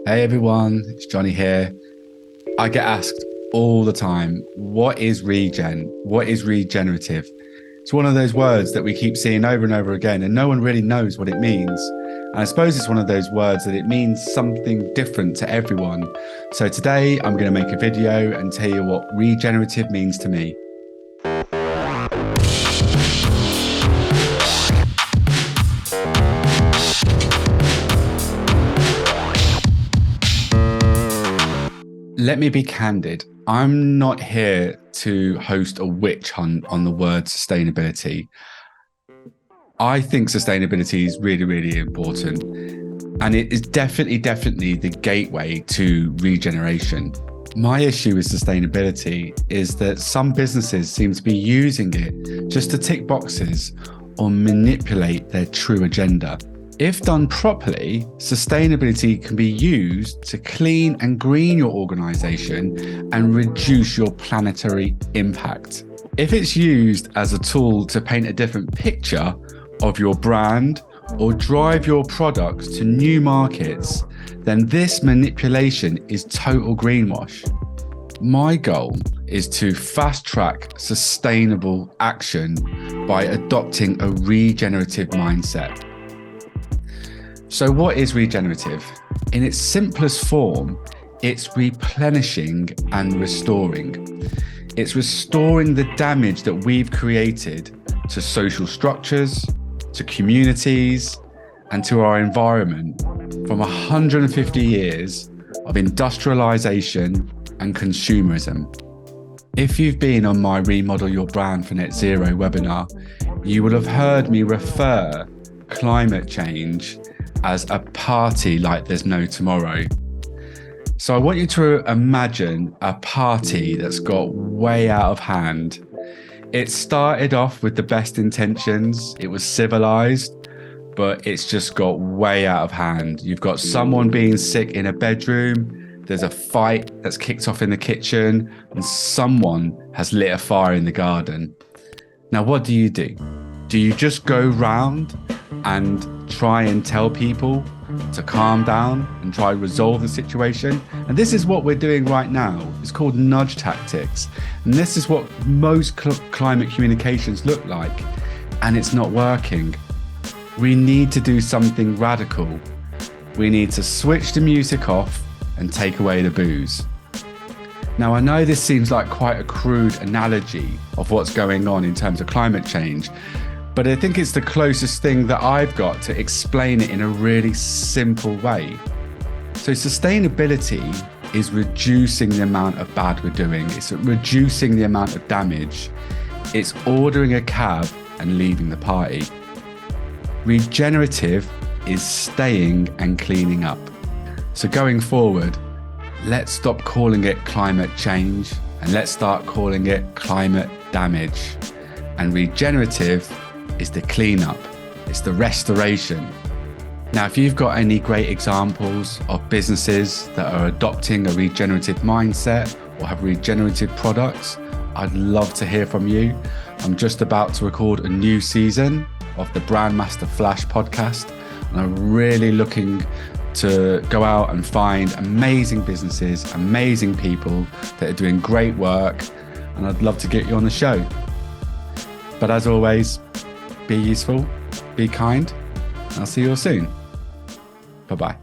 Hey everyone, it's Johnny here. I get asked all the time, what is regen? What is regenerative? It's one of those words that we keep seeing over and over again, and no one really knows what it means. And I suppose it's one of those words that it means something different to everyone. So today I'm going to make a video and tell you what regenerative means to me. Let me be candid. I'm not here to host a witch hunt on the word sustainability. I think sustainability is really, really important. And it is definitely the gateway to regeneration. My issue with sustainability is that some businesses seem to be using it just to tick boxes or manipulate their true agenda. If done properly, sustainability can be used to clean and green your organization and reduce your planetary impact. If it's used as a tool to paint a different picture of your brand or drive your products to new markets, then this manipulation is total greenwash. My goal is to fast track sustainable action by adopting a regenerative mindset. So what is regenerative? In its simplest form, it's replenishing and restoring. It's restoring the damage that we've created to social structures, to communities, and to our environment from 150 years of industrialization and consumerism. If you've been on my Remodel Your Brand for Net Zero webinar, you will have heard me refer climate change as a party like there's no tomorrow. So I want you to imagine a party that's got way out of hand. It started off with the best intentions. It was civilized, but it's just got way out of hand. You've got someone being sick in a bedroom. There's a fight that's kicked off in the kitchen, and someone has lit a fire in the garden. Now, what do? Do you just go round and try and tell people to calm down and try and resolve the situation? And this is what we're doing right now. It's called nudge tactics. And this is what most climate communications look like. And it's not working. We need to do something radical. We need to switch the music off and take away the booze. Now, I know this seems like quite a crude analogy of what's going on in terms of climate change, but I think it's the closest thing that I've got to explain it in a really simple way. So sustainability is reducing the amount of bad we're doing. It's reducing the amount of damage. It's ordering a cab and leaving the party. Regenerative is staying and cleaning up. So going forward, let's stop calling it climate change and let's start calling it climate damage. And regenerative is the cleanup, it's the restoration. Now, if you've got any great examples of businesses that are adopting a regenerative mindset or have regenerative products, I'd love to hear from you. I'm just about to record a new season of the Brandmaster Flash podcast, and I'm really looking to go out and find amazing businesses, amazing people that are doing great work, and I'd love to get you on the show. But as always, be useful, be kind, and I'll see you all soon. Bye-bye.